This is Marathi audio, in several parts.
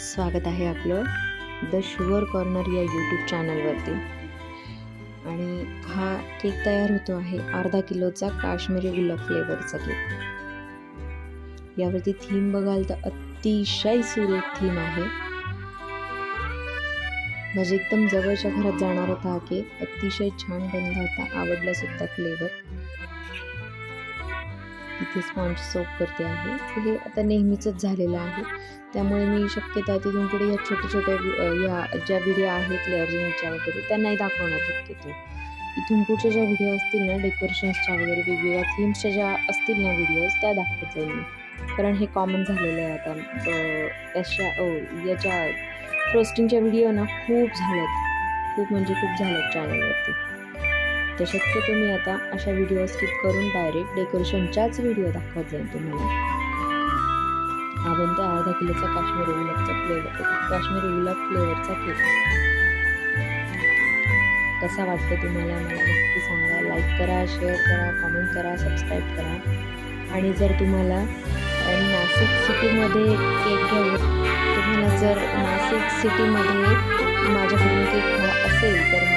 स्वागत आहे आपलं द शुगर कॉर्नर या यूट्यूब चॅनलवरती. आणि हा केक तयार होतो आहे अर्धा किलोचा काश्मीरी गुलाब फ्लेवरचा केक. यावरती थीम बघाल तर अतिशय सुरेख थीम आहे. म्हणजे एकदम जवळच्या घरात जाणार होता हा केक. अतिशय छान बनला होता, आवडला सुद्धा फ्लेवर. इथे स्पॉन्ज सोप करते आहे. हे आता नेहमीचंच झालेलं आहे, त्यामुळे मी शक्यता तिथून पुढे या छोट्या या ज्या व्हिडिओ आहेत लेअर्सच्या वगैरे त्या नाही दाखवणार शक्यतो. इथून पुढच्या ज्या व्हिडिओ असतील ना डेकोरेशन्सच्या वगैरे वेगवेगळ्या थीम्सच्या ज्या असतील ना व्हिडिओज त्या दाखवत जाईल मी, कारण हे कॉमन झालेलं आहे आता. याच्या फ्रोस्टिंगच्या व्हिडिओ ना खूप झाल्यात, खूप म्हणजे खूप झाल्यात चॅनलवरती. तर शक्यतो मी आता अशा व्हिडिओ स्किप करून डायरेक्ट डेकोरेशनच्याच व्हिडिओ दाखवत जाईल तुम्हाला. हा बनतो अर्धा किलोचा काश्मीरी गुलाब फ्लेवरचा केक. कसा वाटतो तुम्हाला मला नक्की सांगा. लाईक करा, शेअर करा, कमेंट करा, सबस्क्राईब करा. आणि जर तुम्हाला नाशिक सिटीमध्ये केक जर नाशिक सिटीमध्ये माझ्याकडून केक हवा असेल तर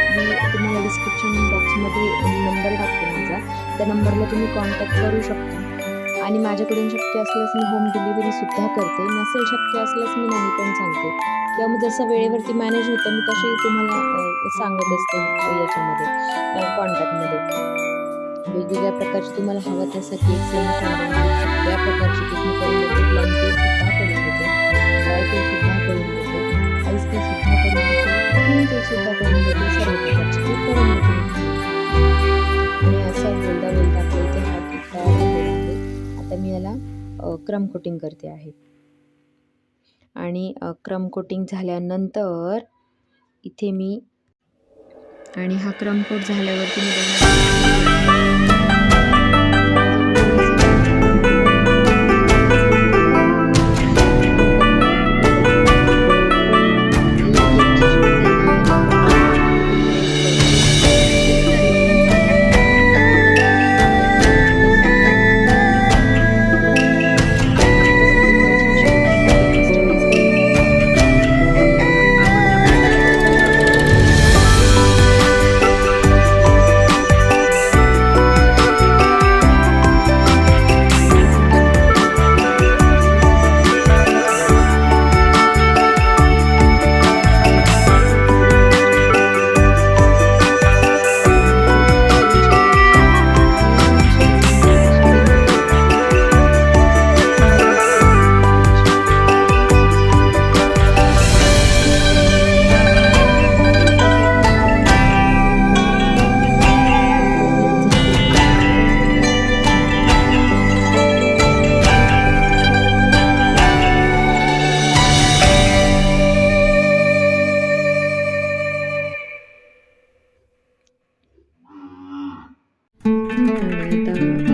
मी तुम्हाला डिस्क्रिप्शन बॉक्समध्ये नंबर टाकते माझा. त्या नंबरला तुम्ही कॉन्टॅक्ट करू शकता. आणि माझ्याकडून शक्य असल्यास मी होम डिलिव्हरीसुद्धा करते. नसेल शक्य असल्यास मी नाही पण सांगते, किंवा मग जसं वेळेवरती मॅनेज होतं मी तशी तुम्हाला सांगत असते याच्यामध्ये कॉन्टॅक्टमध्ये. वेगवेगळ्या प्रकारचे तुम्हाला हवं तसं केक सगळ्या प्रकारचे केक मी करून देते. प्लम केकसुद्धा करून देते, ड्राय केकसुद्धा करून देते, आईस केकसुद्धा करून देते, क्रीम केकसुद्धा करून देते, सर्व प्रकारचे केक करून देते. आणि असं बोलता बोलता आपल्या इथे हा केक तयार झालेला आहे. आता मी याला क्रम कोटिंग करते आहे. आणि क्रम कोटिंग झाल्यानंतर इथे मी हा क्रम कोट झाल्यावरती मी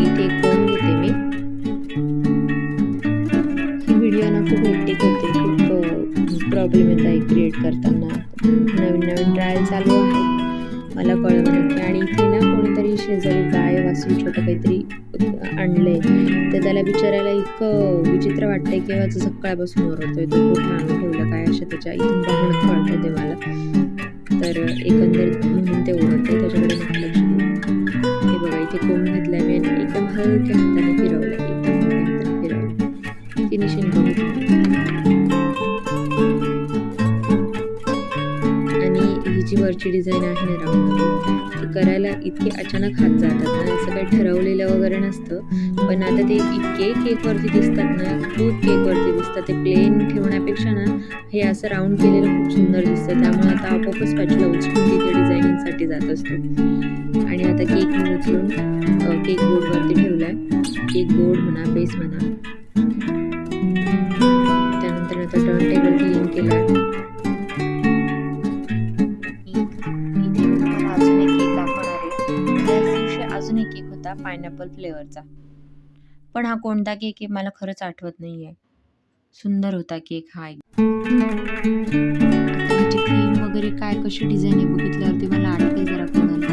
इथे कोण घेते मी. ही व्हिडिओ ना खूप हेक्टिक होते, खूप प्रॉब्लेम येत आहे क्रिएट करताना. नवीन ट्रायल चालू आहे, मला कळलं नक्की. आणि इथे ना कोणीतरी शेजारी गाय वासरू छोटं काहीतरी आणलंय, तर त्याला बिचारायला इतकं विचित्र वाटतंय किंवा सकाळपासून ओरडतोय तो. कुठं आणून ठेवलं काय अशा त्याच्या इथून पाहून कळतं ते मला. तर एकंदरीत म्हणून ते ओरडते, त्याच्याकडे लक्ष देऊ. हे बघा इथे कोंब घेतलाय मी आणि एकदम हलक्या हाताने फिरवलं, फिनिशिंग बघितलं. आणि ही जी वरची डिझाईन आहे ना राऊंड, ती करायला इतके अचानक हात जातात ना, असं काही ठरवलेलं वगैरे नसतं. पण आता ते इतके केकवरती दिसतात ना, खूप केकवरती दिसतात. ते प्लेन ठेवण्यापेक्षा ना हे असं राऊंड केलेलं खूप सुंदर दिसतं. त्यामुळे आता आपोआपच स्पॅच्युला उचलून तिथे डिझायनिंगसाठी जात असतो. आणि आता केक मी उचलून केक बोर्डवरती ठेवला आहे. केक बोर्ड म्हणा, बेस म्हणा. त्यानंतर आता टर्न टेबल क्लीन केला आहे. इथे मी तुम्हाला अजून एक केक दाखवणार आहे. त्याच दिवशी अजून एक केक होता पायनॅपल फ्लेवरचा, पण हा कोणता केक आहे मला खरंच आठवत नाही आहे. सुंदर होता केक हा. त्याची क्रीम वगैरे काय कशी डिझाईन आहे बघितल्यावरती मला आठवेल जरा कोणाला.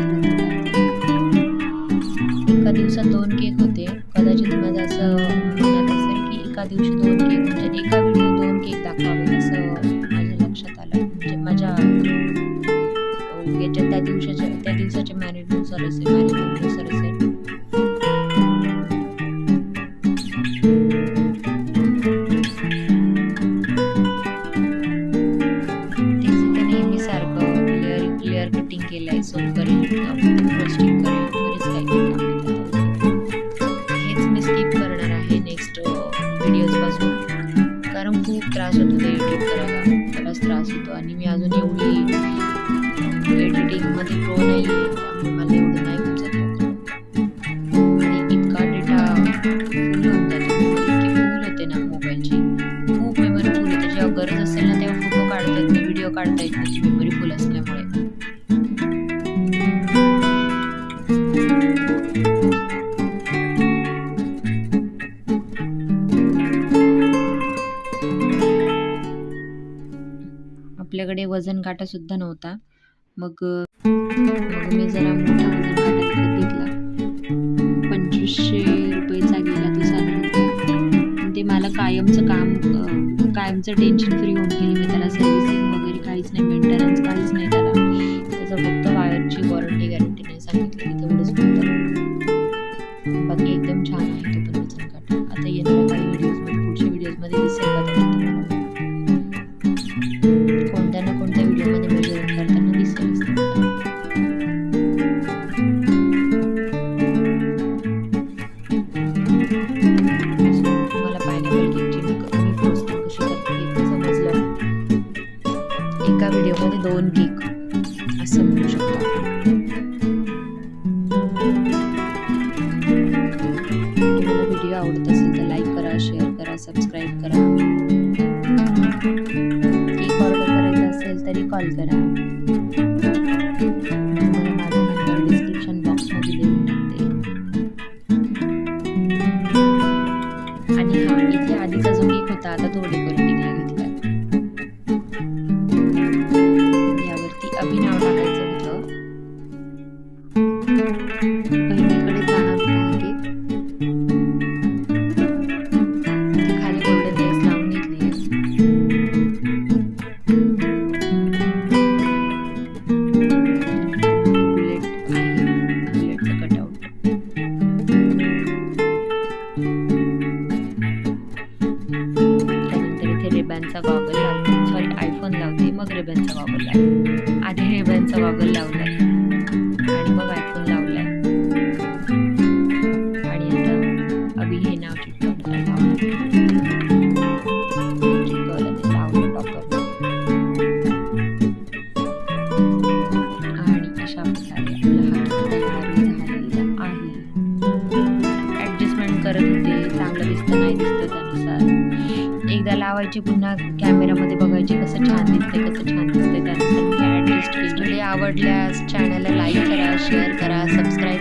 एका दिवसात 2 केक होते. कदाचित माझं असं मनात असेल की एका दिवशी 2 केक, म्हणजे एका व्हिडिओ 2 केक दाखवा मूडनुसार असेल, माझ्या मूडनुसार असेल. तिथे नेहमीसारखं क्लिअर कटिंग केलंय, सोप करेल, रोस्टिंग करेल, बरेच काही काम हेच मी स्किप करणार आहे नेक्स्ट व्हिडिओज पासून, कारण खूप त्रास होतो ते एडिट करायला, बराच त्रास होतो आणि मी अजून एवढी एडिटिंगमध्ये प्रो नाही आहे, त्यामुळे मला एवढं नाही समजत आणि इतका डेटा फुल होऊन जातो, इतकी फुल होते ना मोबाईलची, खूप मेमरी फुल होते. जेव्हा गरज असेल ना तेव्हा फोटो काढता येत नाही, व्हिडिओ काढता येत नाही मेमरी फुल असल्यामुळे. आपल्याकडे वजन काटा सुद्धा नव्हता, मग मी जरा मोठा वजन काटा विकत घेतला. 2500 रुपयेचा गेला तो साधारण. ते मला कायमचं टेन्शन फ्री होऊन गेली. मी त्याला सर्व्हिसिंग वगैरे काहीच नाही, मेंटेनन्स काहीच नाही त्याला. त्याचं फक्त वायरची वॉरंटी गॅरंटी नाही सांगितलेली, तेवढंच फक्त. बाकी एकदम छान आहे तो पण वजन काटा. आता येणाऱ्या काही व्हिडिओजमध्ये, पुढच्या व्हिडिओजमध्ये दिसेल का तुम्हाला, कोणत्या ना कोणत्या व्हिडिओमध्ये मेजर करताना दिसेल. तुम्हाला पायनॅपल केकची मी फ्रोस्टिंग कशी करते हे समजलं. एका व्हिडिओमध्ये 2 केक असं म्हणू शकतो आपण. तुम्हाला व्हिडिओ आवडत असेल तर लाईक करा, शेअर करा, सबस्क्राईब करा. केक ऑर्डर करायचा असेल तरी कॉल करा. तुम्हाला माझा नंबर डिस्क्रिप्शन बॉक्समध्ये देऊन टाकते. आणि हा, इथे आधीचा जो केक होता आता तो डेकोरेटिंगला घेतला. यावरती अभि नाव टाकायचं होतं. बहिणीकडे जाणार होता हा केक. ती खाली गोल्डन लेस लावून घेतली आहे. बुलेटचं कटआउट. त्यानंतर इथे रिबनचा गॉगल लावते, सॉरी आयफोन लावते, मग रिबनचा गॉगल लावते. आधी रिबनचा गॉगल लावलाय आणि मग आयफोन लावलाय. आणि आता अभि हे नाव चिटकवलं लावलं ते लावलं टॉपरला. आणि अशा प्रकारे आपला हात तयार झालेला आहे. ॲडजस्टमेंट करत होते, चांगलं दिसतं नाही दिसतं त्यानुसार. एकदा लावायचे, पुन्हा कॅमेरामध्ये बघायचे कसं छान दिसतंय, त्यानुसार मी ॲडजस्ट केली. आवडल्यास चॅनलला लाईक करा, शेअर करा, सबस्क्राईब